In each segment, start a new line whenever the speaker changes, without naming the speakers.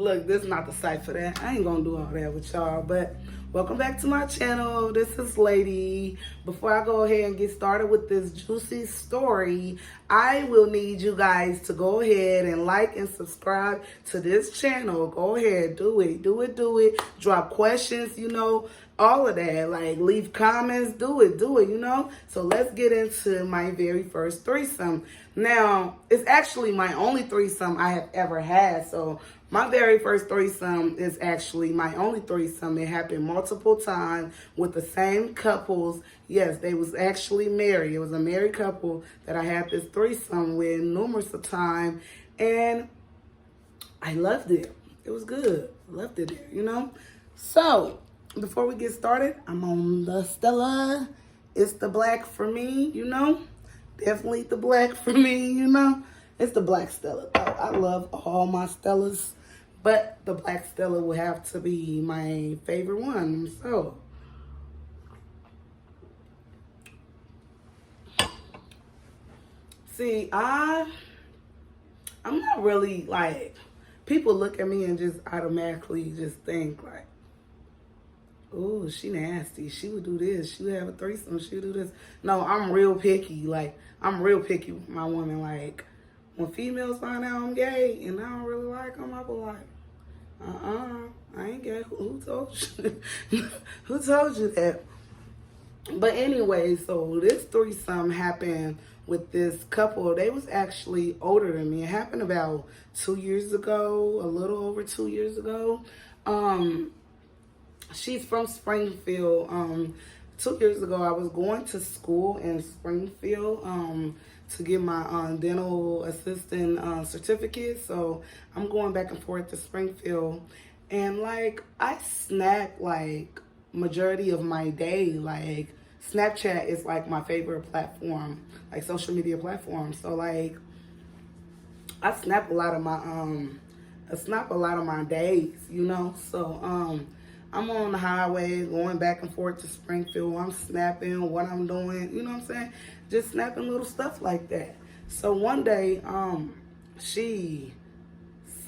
Look, this is not the site for that. I ain't gonna do all that with y'all, but welcome back to my channel. This is Lady. Before I go ahead and get started with this juicy story, I will need you guys to go ahead and like and subscribe to this channel. Go ahead, do it. Drop questions, all of that. Like, leave comments, do it, So let's get into my very first threesome. Now, it's actually my only threesome I have ever had. So my very first threesome is actually my only threesome. It happened multiple times with the same couples. Yes, they was actually married. It was a married couple that I had this threesome with numerous of times. And I loved it. It was good. Loved it there, So, before we get started, I'm on the Stella. It's the black for me, Definitely the black for me, It's the black Stella, though. I love all my Stellas, but the black Stella will have to be my favorite one. So, see, I'm not really, like, people look at me and just automatically just think, like, oh, she nasty. She would do this. She would have a threesome. She would do this. No, I'm real picky. Like, I'm real picky with my woman. Like, when females find out I'm gay and I don't really like them, I be like, I ain't gay. Who told you? Who told you that? But anyway, so this threesome happened with this couple. They was actually older than me. It happened about 2 years ago, a little over 2 years ago. She's from Springfield. 2 years ago, I was going to school in Springfield to get my dental assistant certificate. So I'm going back and forth to Springfield. And, like, I snap, like, majority of my day. Like, Snapchat is, like, my favorite platform, like, social media platform. So, like, I snap a lot of my days, So, I'm on the highway going back and forth to Springfield. I'm snapping what I'm doing, you know what I'm saying? Just snapping little stuff like that. So one day, she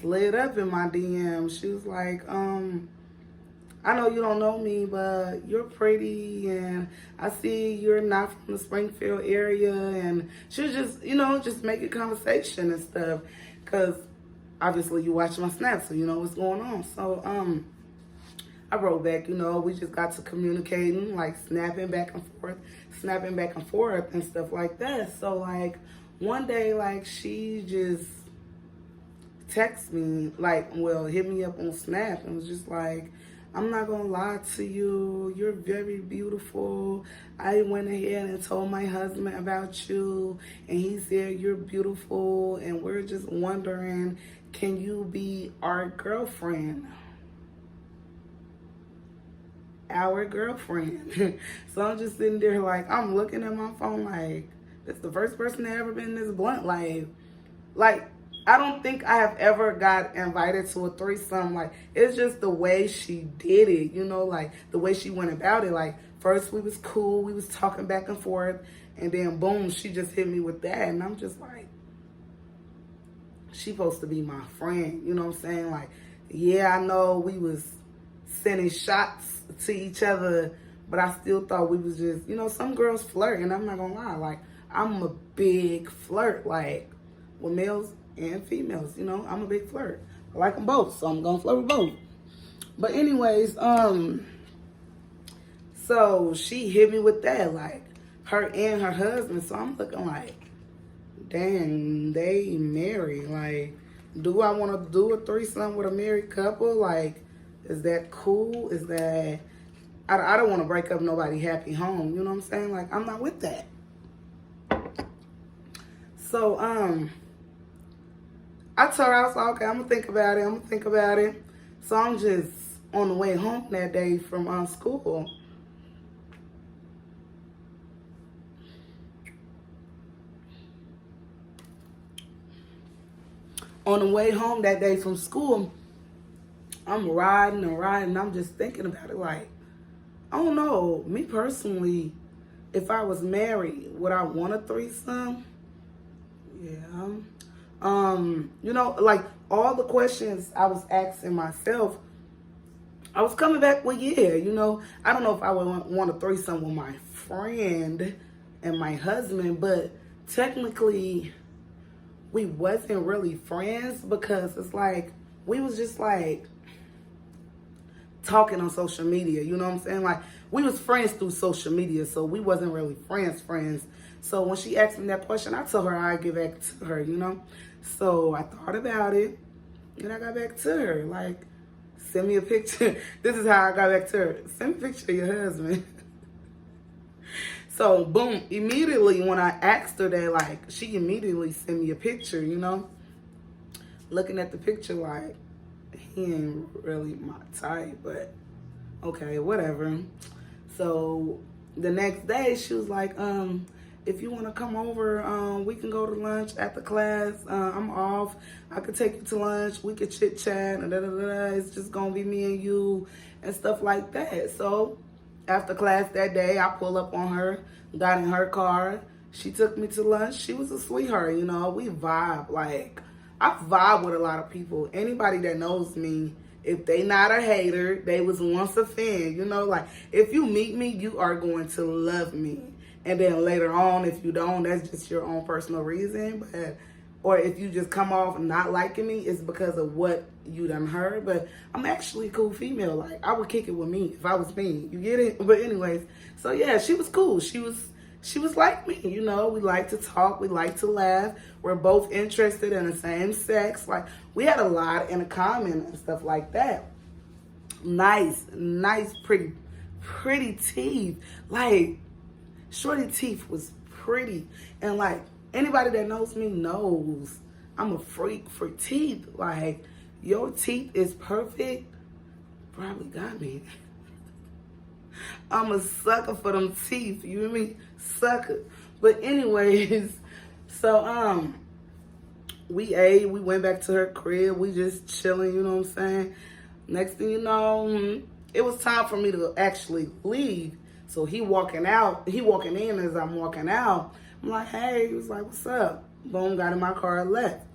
slid up in my DM. She was like, I know you don't know me, but you're pretty, and I see you're not from the Springfield area. And she was just, just making conversation and stuff, because obviously you watch my snaps, so you know what's going on. So, I wrote back, we just got to communicating, like snapping back and forth and stuff like that. So, like, one day, like, she just texted me, like, well, hit me up on Snap and was just like, I'm not going to lie to you. You're very beautiful. I went ahead and told my husband about you, and he said you're beautiful, and we're just wondering, can you be our girlfriend? Our girlfriend. So I'm just sitting there, like, I'm looking at my phone like, that's the first person that ever been this blunt. Like I don't think I have ever got invited to a threesome. Like, it's just the way she did it, like the way she went about it. Like, first we was cool, we was talking back and forth, and then boom, she just hit me with that. And I'm just like, she supposed to be my friend, you know what I'm saying? Like, yeah, I know we was sending shots to each other, but I still thought we was just, some girls flirt, and I'm not gonna lie, like, I'm a big flirt, like, with males and females, I'm a big flirt. I like them both, so I'm gonna flirt with both. But anyways, so she hit me with that, like, her and her husband, so I'm looking like, dang, they married. Like, do I want to do a threesome with a married couple? Like, is that cool? Is that, I don't want to break up nobody happy home. You know what I'm saying? Like, I'm not with that. So, I told her, I was like, okay, I'm going to think about it. So I'm just on the way home that day from school. On the way home that day from school, I'm riding. I'm just thinking about it, like, I don't know. Me personally, if I was married, would I want a threesome? Yeah, You know, like all the questions I was asking myself, I was coming back with, yeah, you know, I don't know if I would want a threesome with my friend and my husband, but technically we wasn't really friends because it's like we was just like talking on social media, you know what I'm saying? Like we was friends through social media, so we wasn't really friends. So when she asked me that question, I told her I'd get back to her, you know? So I thought about it and I got back to her. Like, send me a picture. This is how I got back to her. Send me a picture of your husband. So boom, immediately when I asked her that, like, she immediately sent me a picture, you know? Looking at the picture like, he ain't really my type, but okay, whatever. So the next day she was like, if you want to come over, we can go to lunch after class. I'm off. I could take you to lunch. We could chit chat. It's just gonna be me and you and stuff like that. So after class that day, I pull up on her, got in her car. She took me to lunch. She was a sweetheart, you know. We vibe. Like, I vibe with a lot of people. Anybody that knows me, if they not a hater, they was once a fan, you know. Like, if you meet me, you are going to love me. And then later on, if you don't, that's just your own personal reason. But, or if you just come off not liking me, it's because of what you done heard. But I'm actually a cool female. Like, I would kick it with me if I was me. You get it? But anyways, so yeah, she was cool. She was like me, you know. We like to talk. We like to laugh. We're both interested in the same sex. Like, we had a lot in common and stuff like that. Nice, pretty teeth. Like, shorty teeth was pretty. And like, anybody that knows me knows I'm a freak for teeth. Like, your teeth is perfect. Probably got me. I'm a sucker for them teeth. You hear me? Sucker. But anyways, so we ate, we went back to her crib, we just chilling, you know what I'm saying? Next thing you know, it was time for me to actually leave. So he walking in as I'm walking out. I'm like, hey, he was like, what's up? Boom, got in my car and left.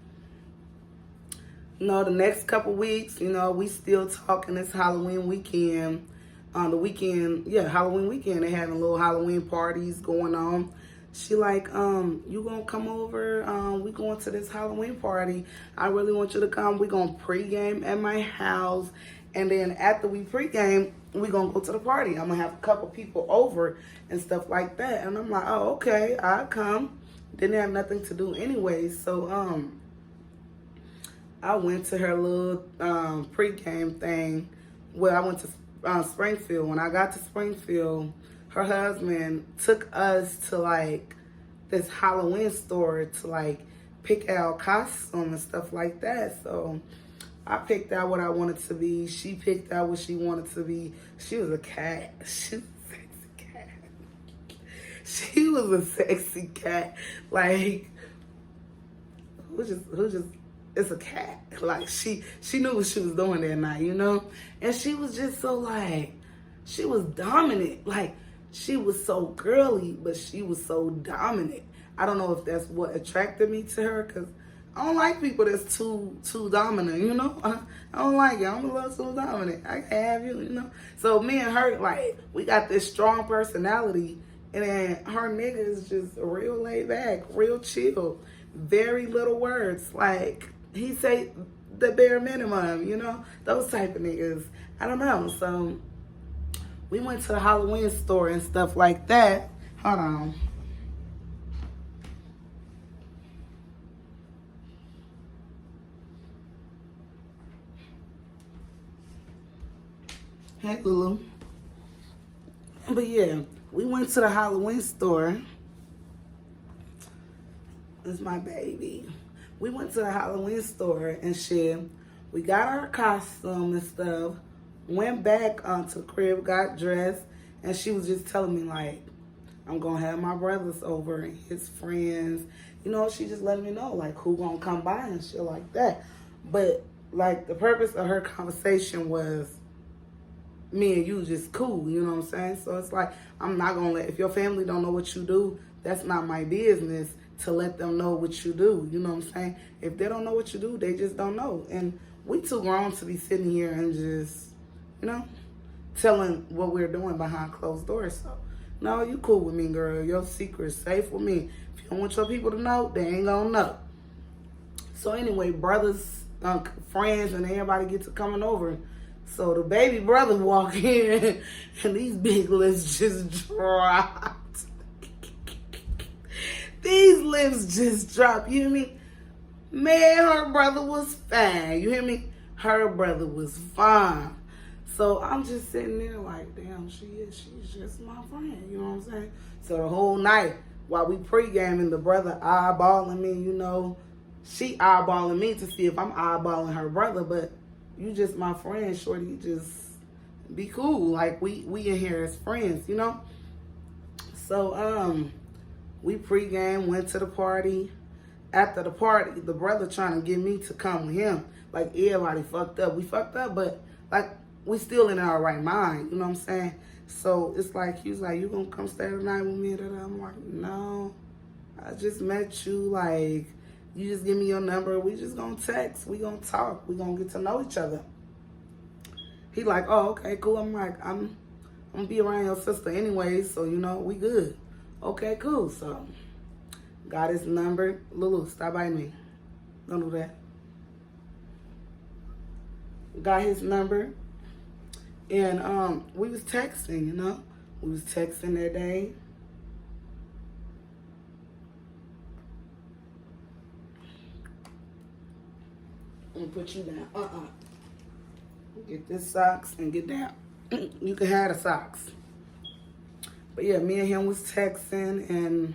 You know, the next couple weeks, you know, we still talking. This Halloween weekend. Halloween weekend, they having little Halloween parties going on. She like, you gonna come over? We going to this Halloween party. I really want you to come. We gonna pregame at my house. And then after we pregame, we gonna go to the party. I'm gonna have a couple people over and stuff like that. And I'm like, oh, okay, I'll come. Didn't have nothing to do anyway. So, I went to her little pregame thing. Well, I went to Springfield. When I got to Springfield, her husband took us to like this Halloween store to like pick out costumes and stuff like that. So I picked out what I wanted to be. She picked out what she wanted to be. She was a cat. She was a sexy cat. She was a sexy cat. Like, who just it's a cat. Like, she knew what she was doing that night, you know? And she was just so like, she was dominant. Like, she was so girly, but she was so dominant. I don't know if that's what attracted me to her, because I don't like people that's too dominant, you know? I don't like it. I'm a little too dominant. I can't have you, you know? So me and her, like, we got this strong personality, and then her nigga is just real laid back, real chill, very little words. Like, he say the bare minimum, you know? Those type of niggas. I don't know. So we went to the Halloween store and stuff like that. Hold on. Hey, Lulu. But yeah, we went to the Halloween store. This is my baby. We went to the Halloween store and shit. We got our costume and stuff. Went back to the crib, got dressed, and she was just telling me, like, I'm gonna have my brothers over and his friends. You know, she just letting me know, like, who gonna come by and shit like that. But, like, the purpose of her conversation was me and you just cool, you know what I'm saying? So it's like, I'm not gonna if your family don't know what you do, that's not my business. to let them know what you do. You know what I'm saying? If they don't know what you do, they just don't know. And we too grown to be sitting here and just, you know, telling what we're doing behind closed doors. So, no, you cool with me, girl. Your secret's safe with me. If you don't want your people to know, they ain't gonna know. So anyway, brothers, friends, and everybody get to coming over. So the baby brother walk in, and these big lips just dropped. These lips just dropped. You hear me? Man, her brother was fine. You hear me? Her brother was fine. So I'm just sitting there like, damn, she's just my friend. You know what I'm saying? So the whole night, while we pre-gaming, the brother eyeballing me, you know, she eyeballing me to see if I'm eyeballing her brother, but you just my friend, shorty. Just be cool. Like, we in here as friends, you know? So, we pre-game, went to the party. After the party, the brother trying to get me to come with him. Like, everybody fucked up. We fucked up, but, like, we still in our right mind. You know what I'm saying? So, it's like, he was like, you gonna come stay tonight with me? I'm like, no. I just met you. Like, you just give me your number. We just gonna text. We gonna talk. We gonna get to know each other. He like, oh, okay, cool. I'm like, I'm gonna be around your sister anyway, so, you know, we good. Okay, cool. So, got his number. Lulu, stop by me. Don't do that. Got his number. And we was texting, you know. We was texting that day. I'm gonna put you down. Get this socks and get down. You can have the socks. But yeah, me and him was texting, and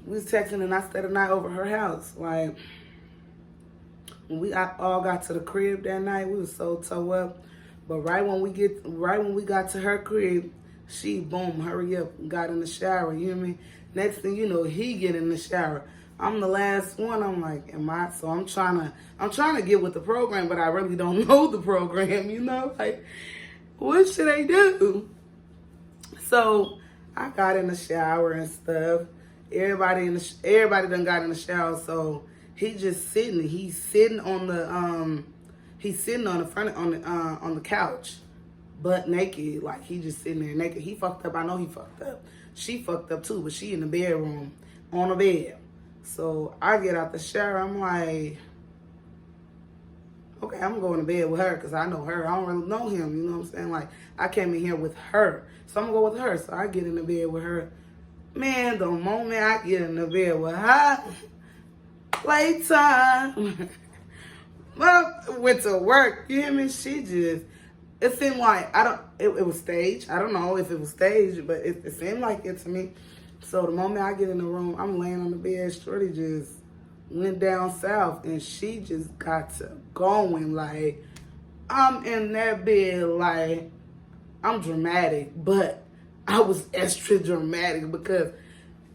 we was texting, and I stayed the night over her house. Like, when we all got to the crib that night, we was so toe up. But right when we got to her crib, she boom, hurry up, got in the shower. You hear me? Next thing you know, he get in the shower. I'm the last one. I'm like, so I'm trying to get with the program, but I really don't know the program, you know? Like, what should I do? So I got in the shower and stuff. Everybody done got in the shower, so he just sitting. He's sitting on the on the couch, butt naked. Like, he just sitting there naked. He fucked up. I know he fucked up. She fucked up too, but she in the bedroom on the bed. So I get out the shower. I'm like, okay, I'm going to bed with her because I know her. I don't really know him. You know what I'm saying? Like, I came in here with her. So I'm going to go with her. So I get in the bed with her. Man, the moment I get in the bed with her, playtime. Well, went to work. You hear me? She just, it seemed like, it was staged. I don't know if it was staged, but it seemed like it to me. So the moment I get in the room, I'm laying on the bed. Shorty just went down south, and she just got to going. Like, I'm in that bed, like, I'm dramatic, but I was extra dramatic because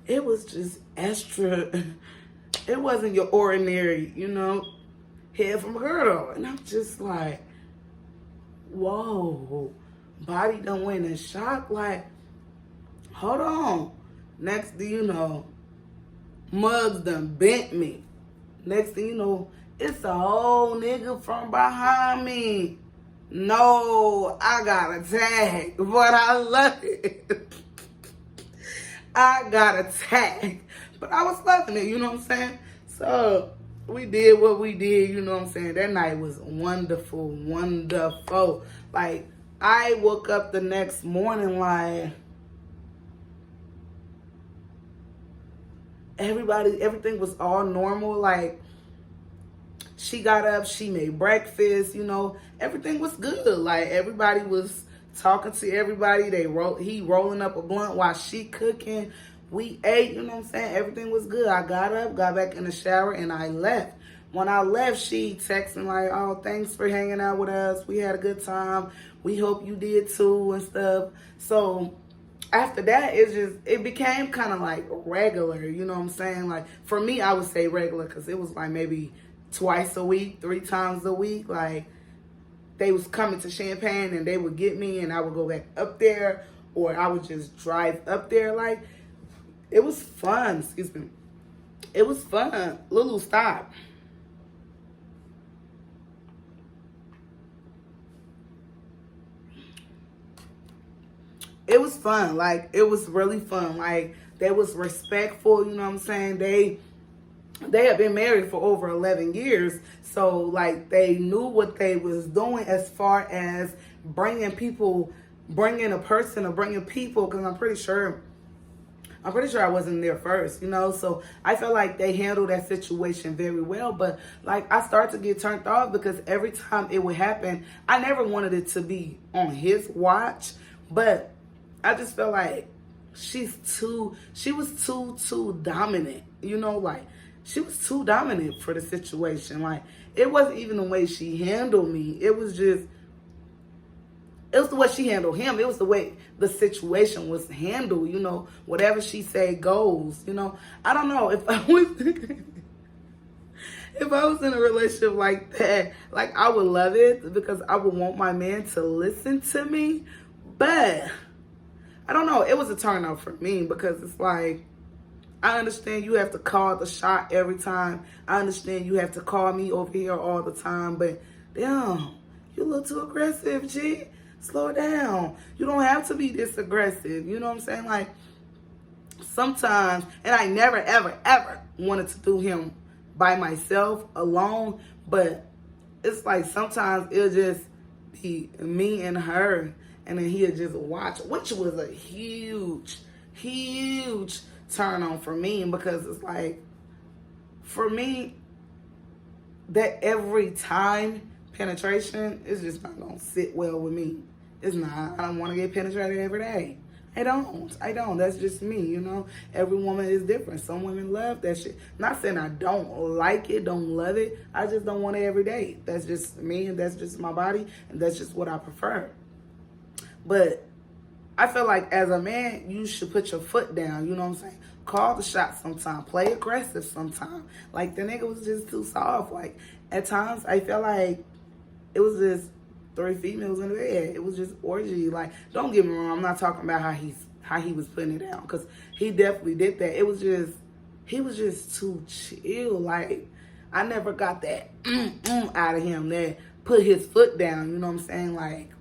it was just extra. It wasn't your ordinary, you know, head from a girdle. And I'm just like, whoa, body done went in shock. Like, hold on. Next thing you know, mugs done bent me. Next thing you know, it's a whole nigga from behind me. No, I got attacked, but I love it. I got attacked, but I was loving it, you know what I'm saying? So we did what we did, you know what I'm saying? That night was wonderful, wonderful. Like, I woke up the next morning like, everything was all normal. Like, she got up, she made breakfast, you know, everything was good. Like, everybody was talking to everybody. He rolling up a blunt while she cooking. We ate, you know what I'm saying? Everything was good. I got up, got back in the shower, and I left. When I left, she texted like, oh, thanks for hanging out with us. We had a good time. We hope you did too and stuff. So after that, it became kind of like regular, you know what I'm saying? Like, for me, I would say regular because it was like maybe twice a week, 3 times a week. Like, they was coming to Champaign and they would get me and I would go back up there. or I would just drive up there. Like, it was fun. Excuse me. It was fun. Lulu, stop. It was fun. Like, it was really fun. Like, they was respectful, you know what I'm saying? They had been married for over 11 years. So, like, they knew what they was doing as far as bringing a person or bringing people, because I'm pretty sure I wasn't there first, you know? So I felt like they handled that situation very well. But, like, I started to get turned off because every time it would happen, I never wanted it to be on his watch. But I just felt like she was too dominant, you know? Like, she was too dominant for the situation. Like, it wasn't even the way she handled me. It was the way she handled him. It was the way the situation was handled, you know. Whatever she said goes, you know. I don't know if I was if I was in a relationship like that, like, I would love it because I would want my man to listen to me. But I don't know. It was a turn off for me because it's like, I understand you have to call the shot every time. I understand you have to call me over here all the time. But damn, you a little too aggressive, G. Slow down. You don't have to be this aggressive. You know what I'm saying? Like, sometimes, and I never, ever, ever wanted to do him by myself, alone. But it's like sometimes it'll just be me and her. And then he'll just watch, which was a huge turn on for me, because it's like, for me, that every time penetration is just not gonna sit well with me. It's not. I don't want to get penetrated every day. I don't. That's just me, you know. Every woman is different. Some women love that shit. Not saying I don't like it, don't love it. I just don't want it every day. That's just me, and that's just my body, and that's just what I prefer. But I feel like as a man, you should put your foot down, you know what I'm saying? Call the shot sometime. Play aggressive sometime. Like, the nigga was just too soft. Like, at times, I felt like it was just 3 females in the bed. It was just orgy. Like, don't get me wrong. I'm not talking about how he was putting it down, because he definitely did that. It was just, he was just too chill. Like, I never got that out of him, that put his foot down, you know what I'm saying? Like,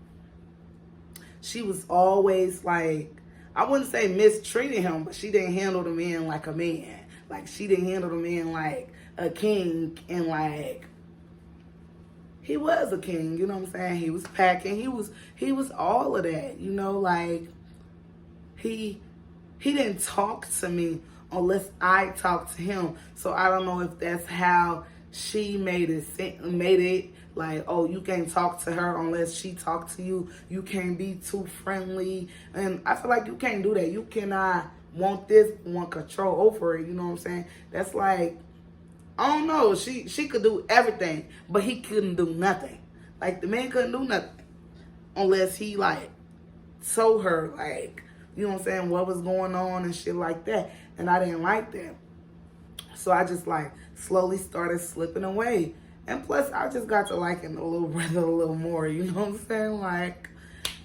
she was always like, I wouldn't say mistreating him, but she didn't handle the man like a man. Like, she didn't handle the man like a king, and like, he was a king, you know what I'm saying? He was packing, he was all of that, you know, like, he didn't talk to me unless I talked to him. So I don't know if that's how she made it like, oh, you can't talk to her unless she talks to you. You can't be too friendly. And I feel like you can't do that. You cannot want this, want control over it. You know what I'm saying? That's like, I don't know. She could do everything, but he couldn't do nothing. Like, the man couldn't do nothing unless he, like, told her, like, you know what I'm saying, what was going on and shit like that. And I didn't like that. So I just, like, slowly started slipping away. And plus, I just got to liking the little brother a little more, you know what I'm saying? Like,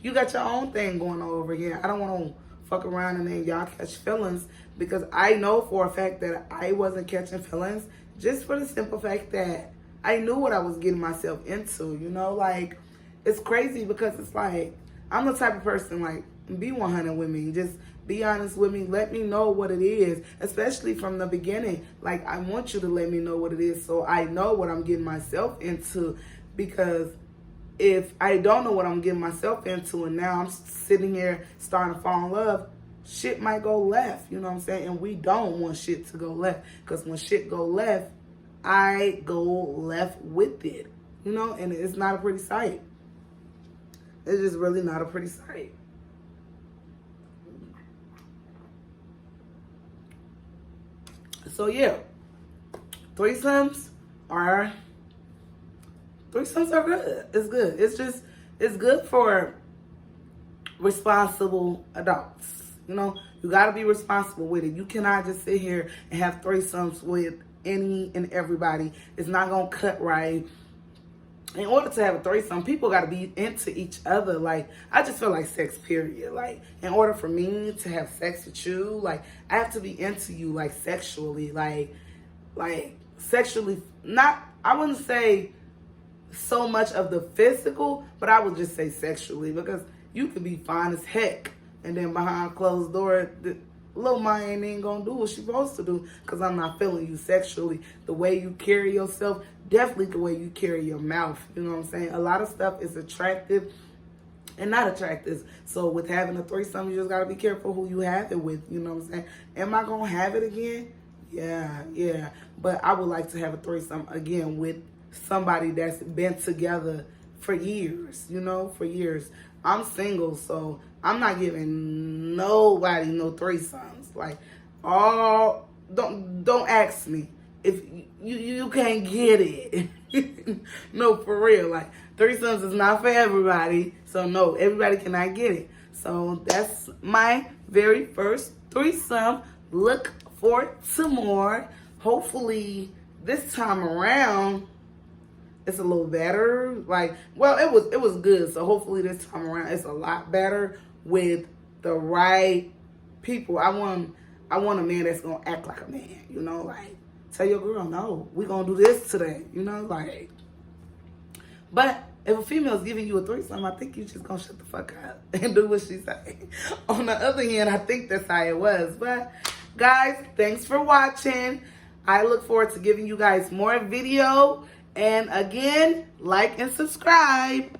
you got your own thing going on over here. I don't want to fuck around and then y'all catch feelings, because I know for a fact that I wasn't catching feelings, just for the simple fact that I knew what I was getting myself into, you know? Like, it's crazy because it's like, I'm the type of person, like, be 100 with me. Just be honest with me. Let me know what it is, especially from the beginning. Like, I want you to let me know what it is so I know what I'm getting myself into. Because if I don't know what I'm getting myself into and now I'm sitting here starting to fall in love, shit might go left. You know what I'm saying? And we don't want shit to go left. Because when shit go left, I go left with it. You know? And it's not a pretty sight. It's just really not a pretty sight. So yeah, threesomes are good. It's good. It's good for responsible adults. You know, you got to be responsible with it. You cannot just sit here and have threesomes with any and everybody. It's not going to cut right. in order to have a threesome, people got to be into each other. Like, I just feel like sex, period. Like, in order for me to have sex with you, like, I have to be into you, like, sexually. Like sexually, not, I wouldn't say so much of the physical, but I would just say sexually, because you could be fine as heck, and then behind closed door, little Maya ain't even gonna do what she's supposed to do, because I'm not feeling you sexually. The way you carry yourself, definitely the way you carry your mouth, you know what I'm saying? A lot of stuff is attractive and not attractive. So with having a threesome, you just gotta be careful who you have it with, you know what I'm saying? Am I gonna have it again? Yeah. But I would like to have a threesome again with somebody that's been together for years, you know, for years. I'm single, so I'm not giving nobody no threesomes. Like, don't ask me if you can't get it. No, for real. Like, threesomes is not for everybody. So no, everybody cannot get it. So that's my very first threesome. Look forward to more. Hopefully this time around it's a little better. Like, well, it was good. So hopefully this time around it's a lot better with the right people. I want a man that's gonna act like a man, you know, like, tell your girl, no, we gonna do this today, you know, like. But if a female's giving you a threesome, I think you just gonna shut the fuck up and do what she say. On the other hand, I think that's how it was. But guys, thanks for watching. I look forward to giving you guys more video. And again, like and subscribe.